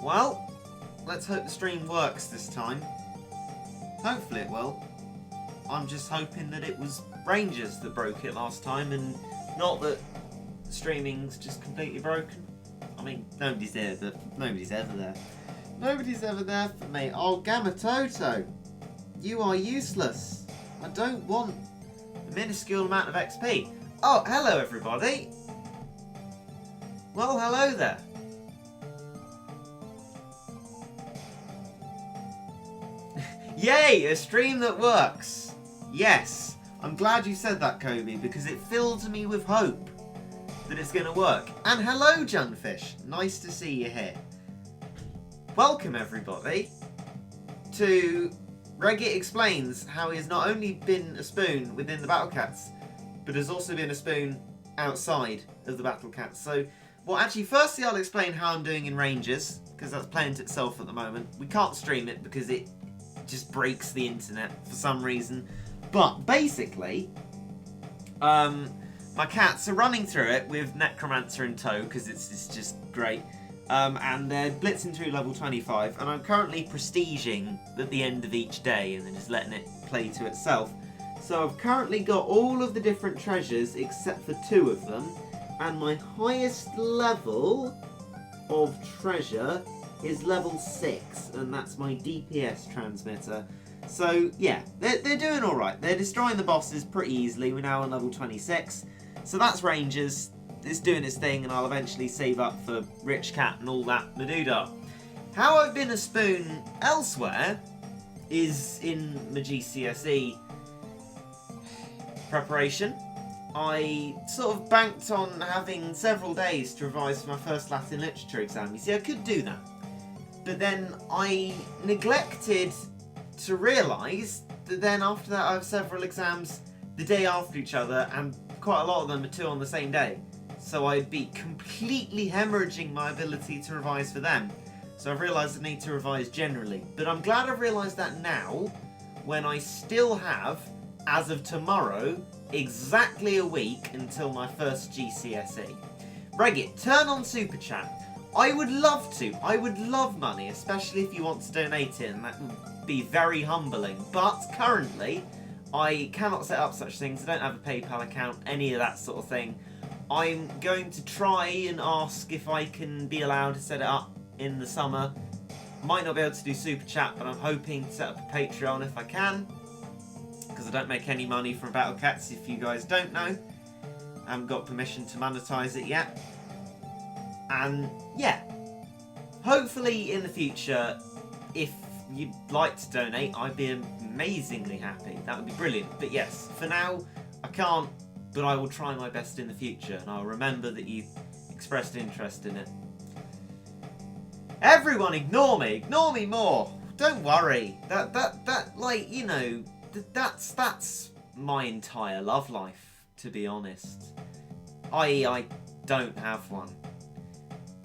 Well, let's hope the stream works this time. Hopefully it will. I'm just hoping that it was Rangers that broke it last time and not that streaming's just completely broken. I mean, nobody's there, but nobody's ever there. Nobody's ever there for me. Oh, Gamma Toto, you are useless. I don't want a minuscule amount of XP. Oh, hello everybody. Well, hello there. Yay, a stream that works. Yes, I'm glad you said that, Coby, because it fills me with hope that it's going to work. And hello, Junfish. Nice to see you here. Welcome, everybody, to Reggit Explains how he has not only been a spoon within the Battlecats, but has also been a spoon outside of the Battlecats. So, well, actually, firstly, I'll explain how I'm doing in Rangers, because that's playing to itself at the moment. We can't stream it because it just breaks the internet for some reason. But basically, my cats are running through it with Necromancer in tow, because it's just great. And they're blitzing through level 25, and I'm currently prestiging at the end of each day and then just letting it play to itself. So I've currently got all of the different treasures except for 2 of them, and my highest level of treasure is level 6, and that's my DPS transmitter. So yeah, they're doing alright. They're destroying the bosses pretty easily. We're now on level 26. So that's Rangers. It's doing its thing, and I'll eventually save up for Rich Cat and all that madoodah. How I've been a spoon elsewhere is in my GCSE preparation. I sort of banked on having several days to revise for my first Latin literature exam. You see, I could do that. But then I neglected to realise that then after that I have several exams the day after each other, and quite a lot of them are 2 on the same day. So I'd be completely hemorrhaging my ability to revise for them. So I've realised I need to revise generally. But I'm glad I've realised that now, when I still have, as of tomorrow, exactly a week until my first GCSE. Reggit, turn on Super Chat. I would love to. I would love money, especially if you want to donate it, and that would be very humbling. But currently, I cannot set up such things. I don't have a PayPal account, any of that sort of thing. I'm going to try and ask if I can be allowed to set it up in the summer. Might not be able to do Super Chat, but I'm hoping to set up a Patreon if I can, because I don't make any money from Battlecats, if you guys don't know. I haven't got permission to monetize it yet. And yeah, hopefully in the future, if you'd like to donate, I'd be amazingly happy. That would be brilliant. But yes, for now, I can't, but I will try my best in the future, and I'll remember that you expressed interest in it. Everyone ignore me more. Don't worry. That like, you know, that's my entire love life, to be honest. I don't have one.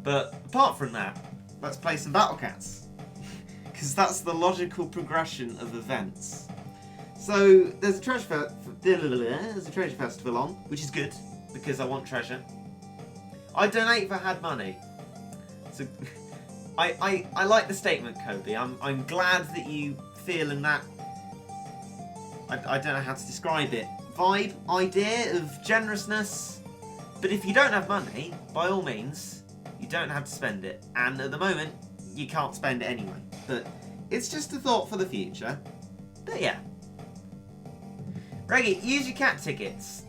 But apart from that, let's play some Battlecats, because that's the logical progression of events. So there's a treasure festival on, which is good because I want treasure. I'd donate if I had money. So I like the statement, Coby. I'm glad that you feel in that. I don't know how to describe it. Vibe, idea of generousness. But if you don't have money, by all means, you don't have to spend it. And at the moment, you can't spend it anyway. But it's just a thought for the future. But yeah. Reggie, use your cat tickets.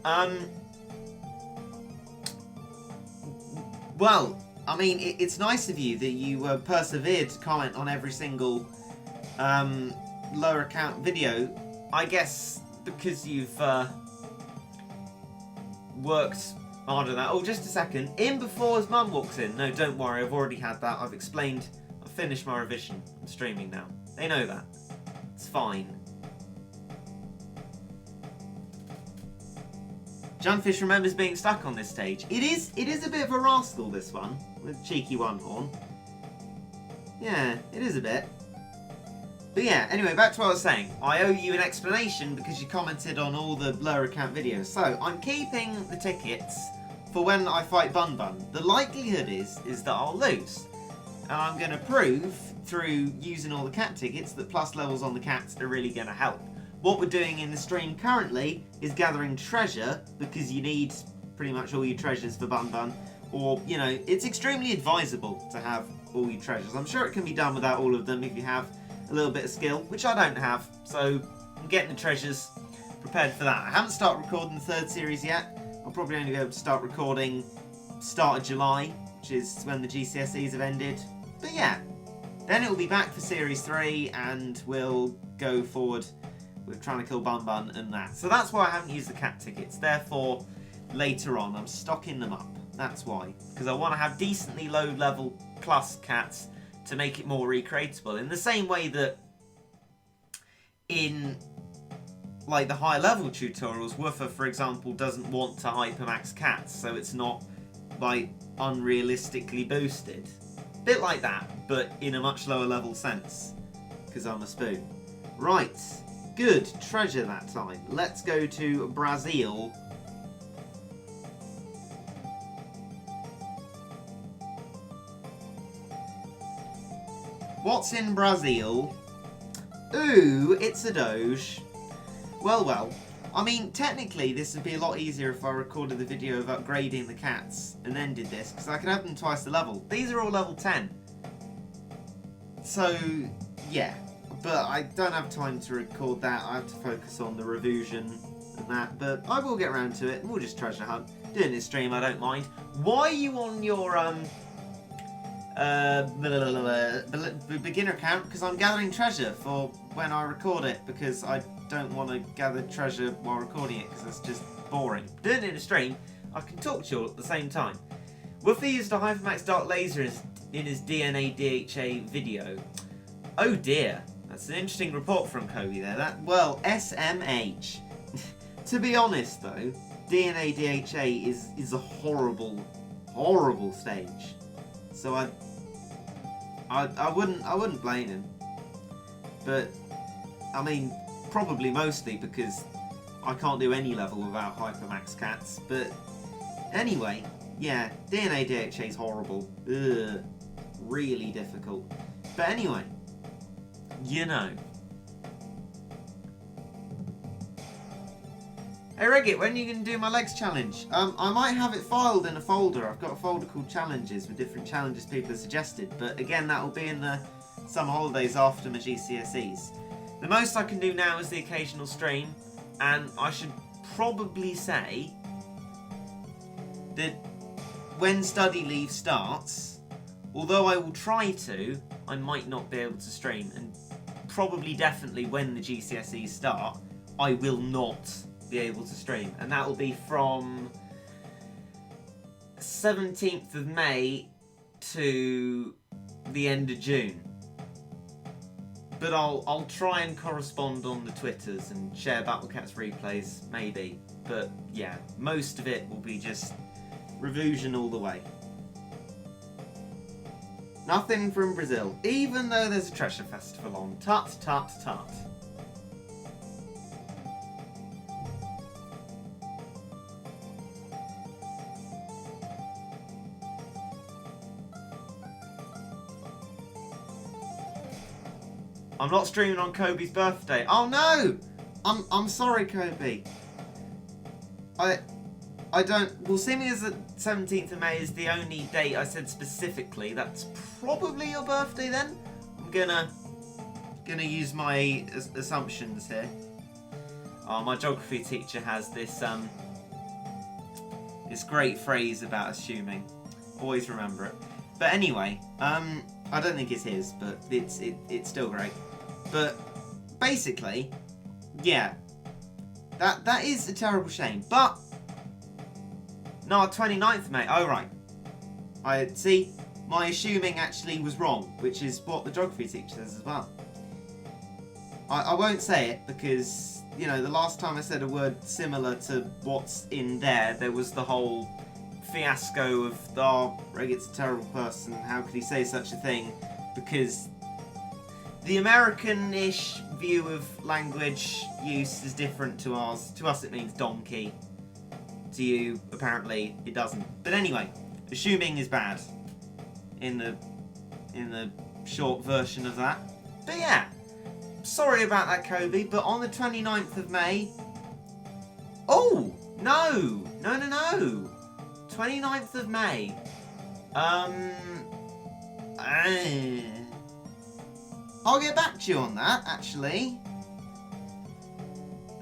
Well, I mean, it's nice of you that you persevered to comment on every single lower account video. I guess because you've worked hard on that. Oh, just a second. In before his mum walks in. No, don't worry. I've already had that. I've explained. I've finished my revision. I'm streaming now. They know that. It's fine. Junfish remembers being stuck on this stage. It is a bit of a rascal, this one, with cheeky one horn. Yeah, it is a bit. But yeah, anyway, back to what I was saying. I owe you an explanation because you commented on all the lower account videos. So, I'm keeping the tickets for when I fight Bun Bun. The likelihood is that I'll lose. And I'm going to prove through using all the cat tickets that plus levels on the cats are really going to help. What we're doing in the stream currently is gathering treasure, because you need pretty much all your treasures for Bun Bun. Or, you know, it's extremely advisable to have all your treasures. I'm sure it can be done without all of them if you have a little bit of skill, which I don't have. So I'm getting the treasures prepared for that. I haven't started recording the third series yet. I'll probably only be able to start recording start of July, which is when the GCSEs have ended. But yeah, then it'll be back for series 3 and we'll go forward with trying to kill Bun Bun and that. So that's why I haven't used the cat tickets. Therefore, later on I'm stocking them up. That's why. Because I want to have decently low level plus cats to make it more recreatable. In the same way that in like the high level tutorials, Woofer, for example, doesn't want to hypermax cats, so it's not like unrealistically boosted. Bit like that, but in a much lower level sense, because I'm a spoon. Right, good, treasure that time. Let's go to Brazil. What's in Brazil? Ooh, it's a Doge. Well, well. I mean, technically, this would be a lot easier if I recorded the video of upgrading the cats and then did this, because I could have them twice the level. These are all level 10. So, yeah. But I don't have time to record that. I have to focus on the revision and that. But I will get around to it, and we'll just treasure hunt. Doing this stream, I don't mind. Why are you on your, beginner account? Because I'm gathering treasure for when I record it, because I don't want to gather treasure while recording it, because that's just boring. Doing it in a stream, I can talk to you all at the same time. Woofy used a Hypermax Dark Laser in his DNA DHA video. Oh dear, that's an interesting report from Coby there. Well, SMH. To be honest though, DNA DHA is a horrible, horrible stage. So I wouldn't blame him. But I mean, probably mostly because I can't do any level without Hypermax cats. But anyway, yeah, DNA DHA is horrible. Ugh, really difficult. But anyway, you know. Hey Regit, when are you going to do my legs challenge? I might have it filed in a folder. I've got a folder called challenges with different challenges people have suggested. But again, that will be in the summer holidays after my GCSEs. The most I can do now is the occasional stream. And I should probably say that when study leave starts, although I will try to, I might not be able to stream. And probably definitely when the GCSEs start, I will not be able to stream, and that will be from 17th of May to the end of June. But I'll try and correspond on the Twitters and share Battlecats replays, maybe. But yeah, most of it will be just revision all the way. Nothing from Brazil, even though there's a treasure festival on. Tut, tut, tut. I'm not streaming on Coby's birthday. Oh no! I'm sorry, Coby. I don't. Well, seeming as the 17th of May is the only date I said specifically, that's probably your birthday then. I'm gonna use my assumptions here. Oh, my geography teacher has this this great phrase about assuming. Always remember it. But anyway, I don't think it's his, but it's still great. But basically, yeah, that is a terrible shame. But no, 29th of May. Oh right, I see. My assuming actually was wrong, which is what the geography teacher says as well. I won't say it because, you know, the last time I said a word similar to what's in there, there was the whole fiasco of, oh, Regit's a terrible person, how could he say such a thing? Because the American-ish view of language use is different to ours. To us it means donkey. To you, apparently, it doesn't. But anyway, assuming is bad in the in the short version of that. But yeah, sorry about that, Coby, but on the 29th of May... Oh! No! No! 29th of May. I'll get back to you on that, actually.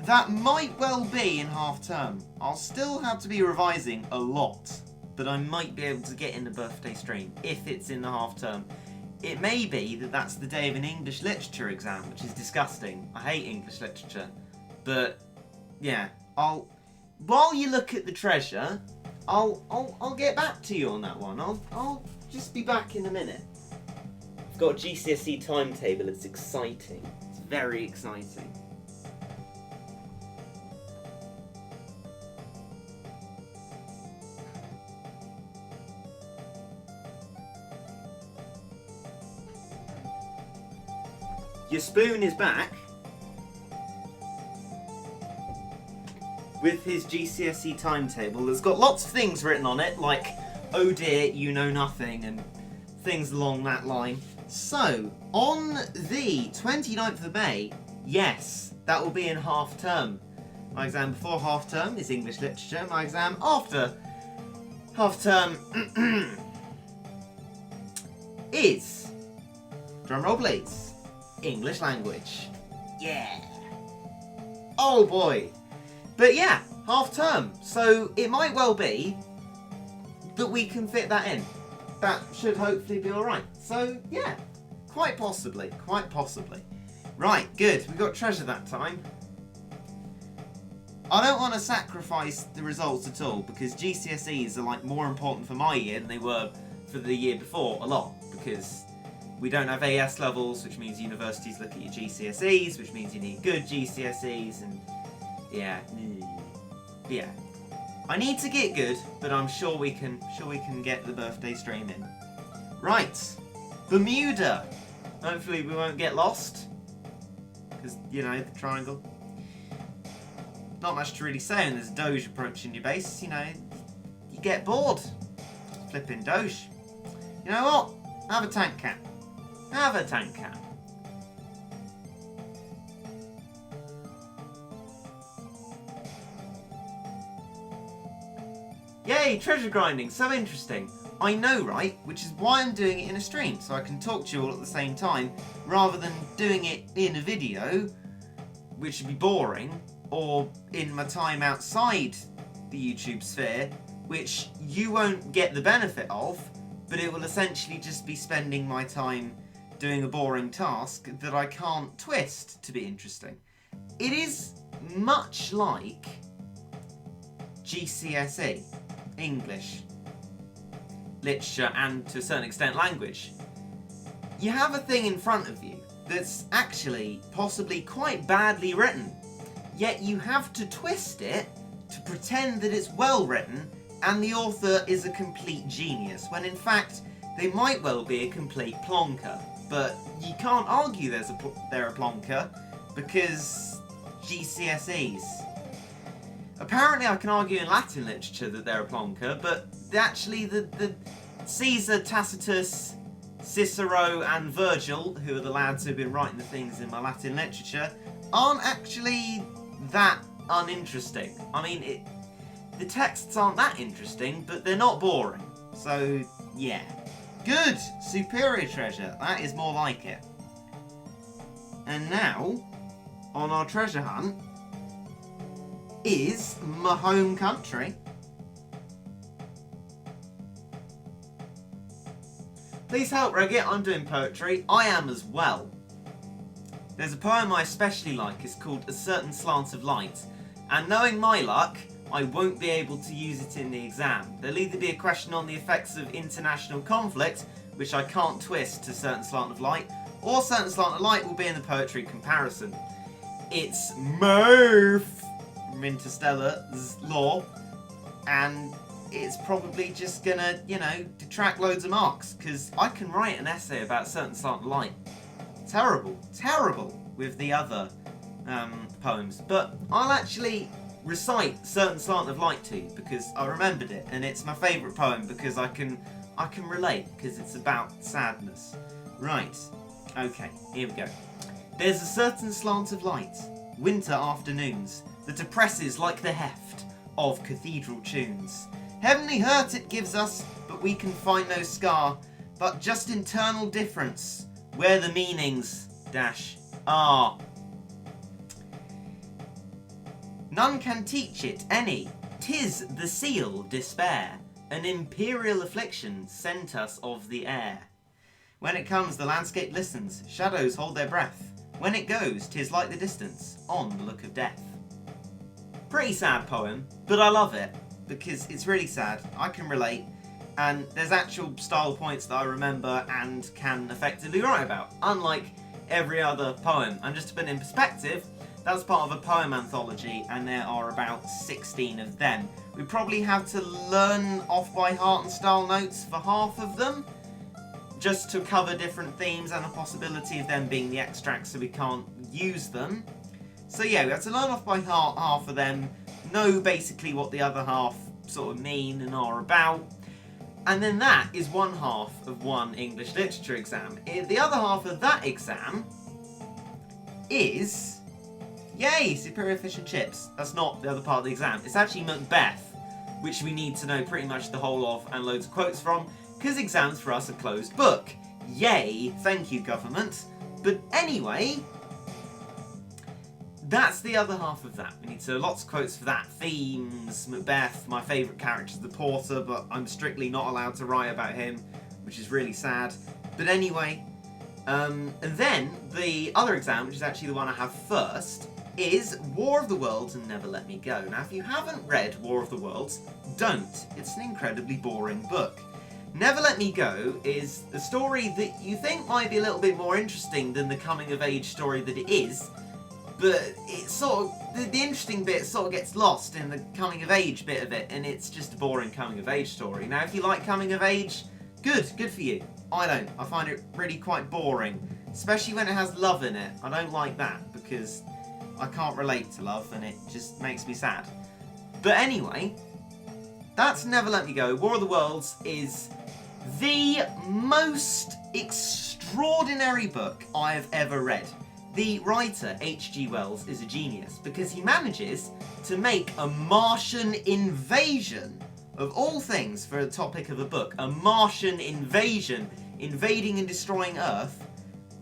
That might well be in half term. I'll still have to be revising a lot, but I might be able to get in the birthday stream if it's in the half term. It may be that that's the day of an English literature exam, which is disgusting. I hate English literature. But yeah, while you look at the treasure, I'll get back to you on that one. I'll just be back in a minute. I've got a GCSE timetable. It's exciting. It's very exciting. Your spoon is back with his GCSE timetable. There's got lots of things written on it, like, oh dear, you know nothing, and things along that line. So, on the 29th of May, yes, that will be in half term. My exam before half term is English literature. My exam after half term is, drumroll please, English language. Yeah. Oh boy. But yeah, half term. So it might well be that we can fit that in. That should hopefully be alright. So yeah, quite possibly. Right, good. We got treasure that time. I don't want to sacrifice the results at all, because GCSEs are like more important for my year than they were for the year before, a lot, because we don't have AS levels, which means universities look at your GCSEs, which means you need good GCSEs, and yeah. I need to get good, but I'm sure we can get the birthday stream in. Right, Bermuda. Hopefully we won't get lost, because you know the triangle. Not much to really say when there's a Doge approaching your base. You know, you get bored. Flipping Doge. You know what? Have a tank cap. Have a tank cap. Yay, treasure grinding, so interesting. I know, right? Which is why I'm doing it in a stream, so I can talk to you all at the same time, rather than doing it in a video, which would be boring, or in my time outside the YouTube sphere, which you won't get the benefit of, but it will essentially just be spending my time doing a boring task that I can't twist to be interesting. It is much like GCSE, English, literature, and to a certain extent language. You have a thing in front of you that's actually possibly quite badly written, yet you have to twist it to pretend that it's well written and the author is a complete genius, when in fact they might well be a complete plonker. But you can't argue they're a plonker, because GCSEs. Apparently I can argue in Latin literature that they're a plonker, but actually the Caesar, Tacitus, Cicero and Virgil, who are the lads who've been writing the things in my Latin literature, aren't actually that uninteresting. I mean, the texts aren't that interesting, but they're not boring. So, yeah. Good! Superior treasure. That is more like it. And now, on our treasure hunt, is my home country. Please help, Reggie. I'm doing poetry. I am as well. There's a poem I especially like. It's called A Certain Slant of Light. And knowing my luck, I won't be able to use it in the exam. There'll either be a question on the effects of international conflict, which I can't twist to Certain Slant of Light, or Certain Slant of Light will be in the poetry comparison. It's Murph from Interstellar's Law, and it's probably just gonna, you know, detract loads of marks, because I can write an essay about Certain Slant of Light. Terrible with the other poems, but I'll actually recite Certain Slant of Light to you because I remembered it, and it's my favourite poem because I can I can relate, because it's about sadness. Right, okay, here we go. There's a certain slant of light, winter afternoons, that oppresses like the heft of cathedral tunes. Heavenly hurt it gives us, but we can find no scar, but just internal difference, where the meanings are. None can teach it any, 'tis the seal despair, an imperial affliction sent us of the air. When it comes the landscape listens, shadows hold their breath, when it goes 'tis like the distance, on the look of death. Pretty sad poem, but I love it, because it's really sad, I can relate, and there's actual style points that I remember and can effectively write about, unlike every other poem. And just to put it in perspective, that's part of a poem anthology, and there are about 16 of them. We probably have to learn off by heart and style notes for half of them, just to cover different themes and the possibility of them being the extracts so we can't use them. So yeah, we have to learn off by heart half of them, know basically what the other half sort of mean and are about, and then that is one half of one English literature exam. The other half of that exam is, yay, superior fish and chips. That's not the other part of the exam. It's actually Macbeth, which we need to know pretty much the whole of and loads of quotes from, because exams for us are closed book. Yay, thank you government. But anyway, that's the other half of that. We need to lots of quotes for that. Themes, Macbeth, my favourite character is the porter, but I'm strictly not allowed to write about him, which is really sad. But anyway, and then the other exam, which is actually the one I have first, is War of the Worlds and Never Let Me Go. Now, if you haven't read War of the Worlds, don't. It's an incredibly boring book. Never Let Me Go is a story that you think might be a little bit more interesting than the coming-of-age story that it is, but it's sort of, the interesting bit sort of gets lost in the coming-of-age bit of it, and it's just a boring coming-of-age story. Now, if you like coming-of-age, good for you. I don't. I find it really quite boring, especially when it has love in it. I don't like that, because I can't relate to love, and it just makes me sad. But anyway, that's Never Let Me Go. War of the Worlds is the most extraordinary book I have ever read. The writer, H.G. Wells, is a genius because he manages to make a Martian invasion, of all things for a topic of a book, a Martian invasion, invading and destroying Earth,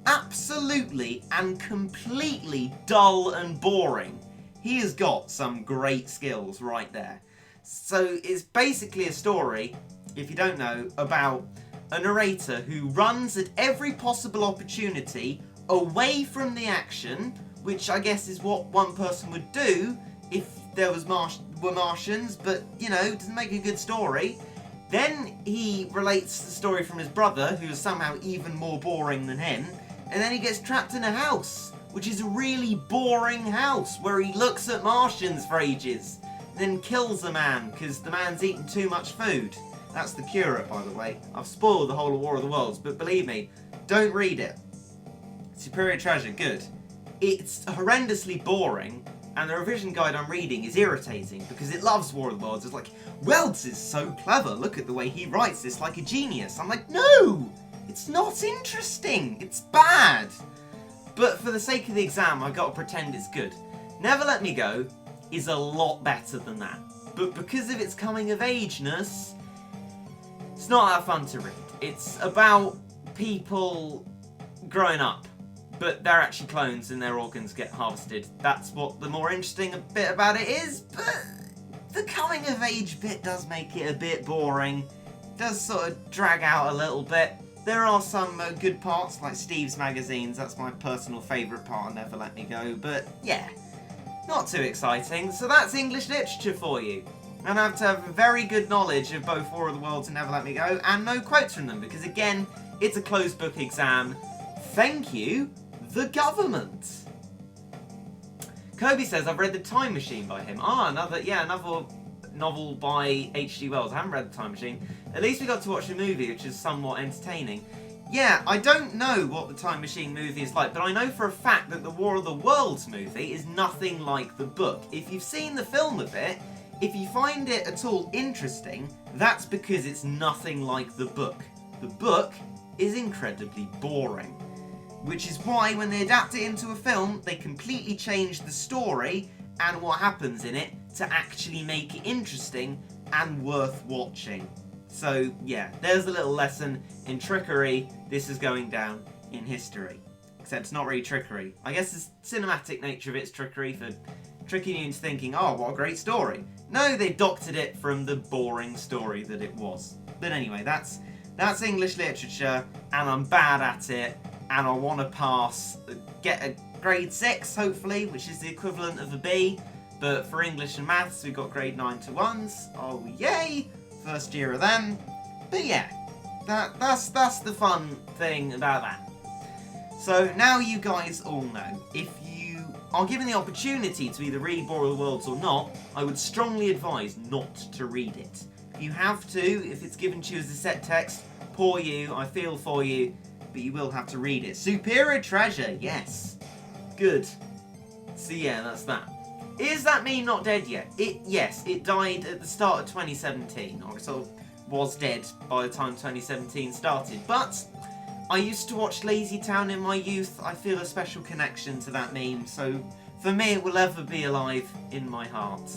absolutely and completely dull and boring. He has got some great skills right there. So it's basically a story, if you don't know, about a narrator who runs at every possible opportunity away from the action, which I guess is what one person would do if there were Martians, but, you know, it doesn't make a good story. Then he relates the story from his brother, who is somehow even more boring than him, and then he gets trapped in a house, which is a really boring house, where he looks at Martians for ages, then kills a man, because the man's eaten too much food. That's the curate, by the way. I've spoiled the whole of War of the Worlds, but believe me, don't read it. Superior Treasure, good. It's horrendously boring, and the revision guide I'm reading is irritating, because it loves War of the Worlds. It's like, Wells is so clever, look at the way he writes this like a genius. I'm like, no! It's not interesting, it's bad! But for the sake of the exam, I've got to pretend it's good. Never Let Me Go is a lot better than that, but because of its coming-of-ageness, it's not that fun to read. It's about people growing up, but they're actually clones and their organs get harvested. That's what the more interesting bit about it is, but the coming-of-age bit does make it a bit boring. It does sort of drag out a little bit. There are some good parts, like Steve's magazines. That's my personal favourite part of Never Let Me Go, but yeah, not too exciting. So that's English literature for you. And I have to have a very good knowledge of both War of the Worlds and Never Let Me Go, and no quotes from them, because again, it's a closed book exam. Thank you, the government. Coby says, I've read The Time Machine by him. Another novel by H.G. Wells. I haven't read The Time Machine. At least we got to watch a movie, which is somewhat entertaining. Yeah, I don't know what the Time Machine movie is like, but I know for a fact that the War of the Worlds movie is nothing like the book. If you've seen the film of it, If you find it at all interesting, that's because it's nothing like the book. The book is incredibly boring. Which is why when they adapt it into a film, they completely change the story and what happens in it to actually make it interesting and worth watching. So yeah, there's a little lesson in trickery. This is going down in history. Except it's not really trickery. I guess the cinematic nature of it's trickery for tricking you into thinking, oh, what a great story. No, they doctored it from the boring story that it was. But anyway, that's English literature, and I'm bad at it, and I want to pass, get a grade 6, hopefully, which is the equivalent of a B. But for English and Maths, we've got grade 9 to 1s. Oh, yay! First year of them. But yeah, that's the fun thing about that. So now you guys all know, if you are given the opportunity to either read War of the Worlds or not, I would strongly advise not to read it. If you have to, if it's given to you as a set text, poor you, I feel for you, but you will have to read it. Superior Treasure, yes. Good. So yeah, that's that. Is that me not dead yet? Yes, it died at the start of 2017, or it sort of was dead by the time 2017 started, but I used to watch Lazy Town in my youth. I feel a special connection to that meme, so for me it will ever be alive in my heart.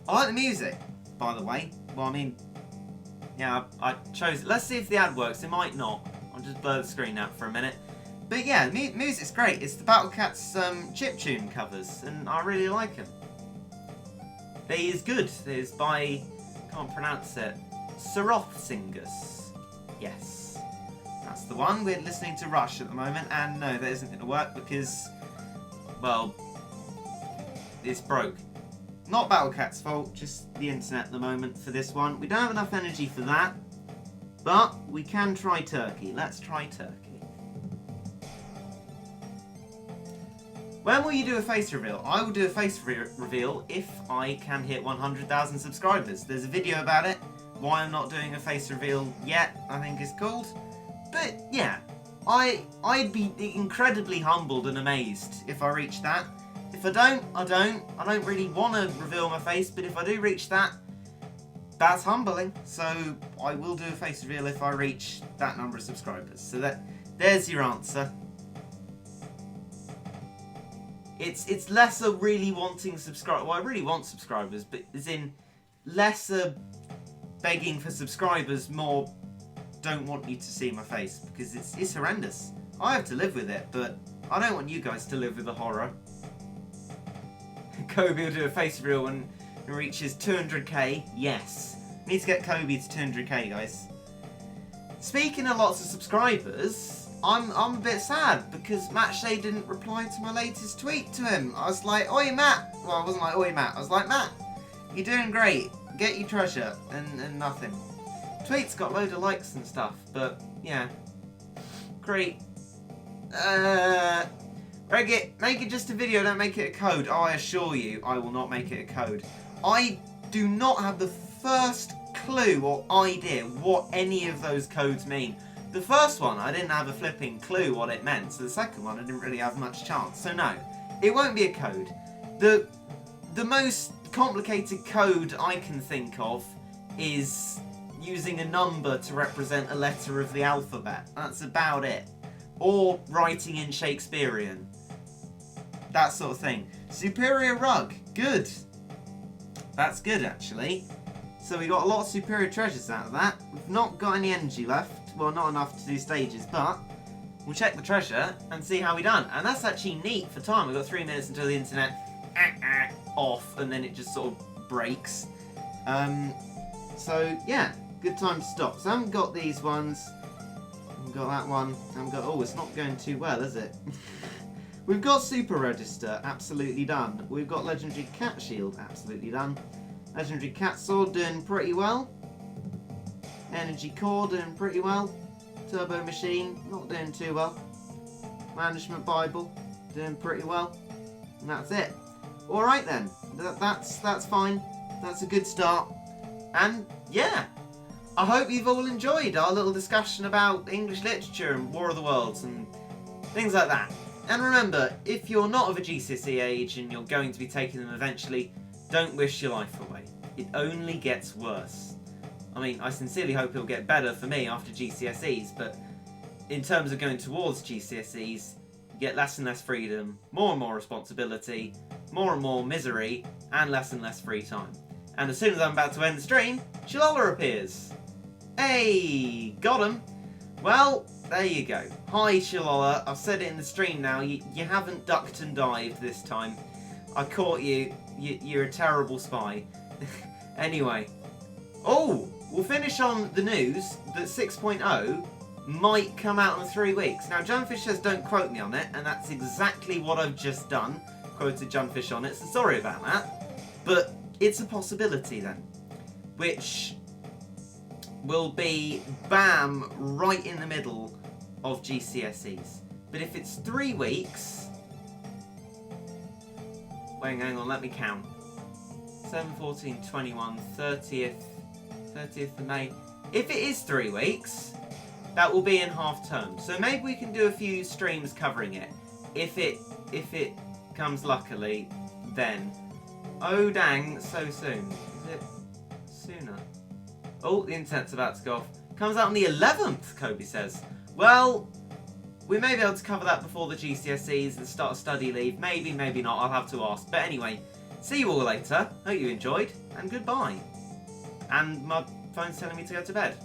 I like the music, by the way. Well, I mean, yeah, I chose it. Let's see if the ad works. It might not. I'll just blur the screen out for a minute. But yeah, the music's great. It's the Battlecats chiptune covers, and I really like them. They is good. There's by, can't pronounce it, Singers. Yes, that's the one. We're listening to Rush at the moment, and no, that isn't going to work because, well, it's broke. Not Battlecats' fault, just the internet at the moment for this one. We don't have enough energy for that, but we can try Turkey. Let's try Turkey. When will you do a face reveal? I will do a face reveal if I can hit 100,000 subscribers. There's a video about it. Why I'm not doing a face reveal yet, I think is called. But yeah, I'd be incredibly humbled and amazed if I reach that. If I don't, I don't. I don't really want to reveal my face, but if I do reach that, that's humbling. So I will do a face reveal if I reach that number of subscribers. So there's your answer. It's lesser really wanting subscribers. Well, I really want subscribers, but as in lesser begging for subscribers, more don't want you to see my face because it's horrendous. I have to live with it, but I don't want you guys to live with the horror. Coby will do a face reveal when it reaches 200k. Yes, need to get Coby to 200k, guys. Speaking of lots of subscribers, I'm a bit sad because Matt Shea didn't reply to my latest tweet to him. I was like, oi Matt. Well, I wasn't like, oi Matt. I was like, Matt, you're doing great. Get your treasure. And nothing. Tweet's got a load of likes and stuff, but yeah. Great. Make it just a video, don't make it a code. I assure you, I will not make it a code. I do not have the first clue or idea what any of those codes mean. The first one, I didn't have a flipping clue what it meant, so the second one, I didn't really have much chance. So no, it won't be a code. The most complicated code I can think of is using a number to represent a letter of the alphabet. That's about it. Or writing in Shakespearean. That sort of thing. Superior rug. Good. That's good, actually. So we got a lot of superior treasures out of that. We've not got any energy left. Well, not enough to do stages, but we'll check the treasure and see how we done. And that's actually neat for time. We've got 3 minutes until the internet off, and then it just sort of breaks. So, yeah. Good time to stop. So I haven't got these ones. Got that one. Haven't got. Oh, it's not going too well, is it? We've got Super Register, absolutely done. We've got Legendary Cat Shield, absolutely done. Legendary Cat Sword, doing pretty well. Energy Core, doing pretty well. Turbo Machine, not doing too well. Management Bible, doing pretty well. And that's it. All right then. That's fine. That's a good start. And yeah. I hope you've all enjoyed our little discussion about English literature and War of the Worlds and things like that. And remember, if you're not of a GCSE age and you're going to be taking them eventually, don't wish your life away. It only gets worse. I mean, I sincerely hope it'll get better for me after GCSEs, but in terms of going towards GCSEs, you get less and less freedom, more and more responsibility, more and more misery, and less free time. And as soon as I'm about to end the stream, Shalala appears. Hey, got him. Well, there you go. Hi, Shalala. I've said it in the stream now. You haven't ducked and dived this time. I caught you. You're a terrible spy. Anyway. Oh, we'll finish on the news that 6.0 might come out in 3 weeks. Now, Junfish says don't quote me on it, and that's exactly what I've just done. Quoted Junfish on it, so sorry about that. But it's a possibility then. Which will be, bam, right in the middle of GCSEs. But if it's 3 weeks... Wait, hang on, let me count. 7, 14, 21, 30th of May. If it is 3 weeks, that will be in half term. So maybe we can do a few streams covering it. If it comes luckily, then. Oh dang, so soon. Is it sooner? Oh, the internet's about to go off. Comes out on the 11th, Coby says. Well, we may be able to cover that before the GCSEs, the start of study leave. Maybe, maybe not. I'll have to ask. But anyway, see you all later. Hope you enjoyed, and goodbye. And my phone's telling me to go to bed.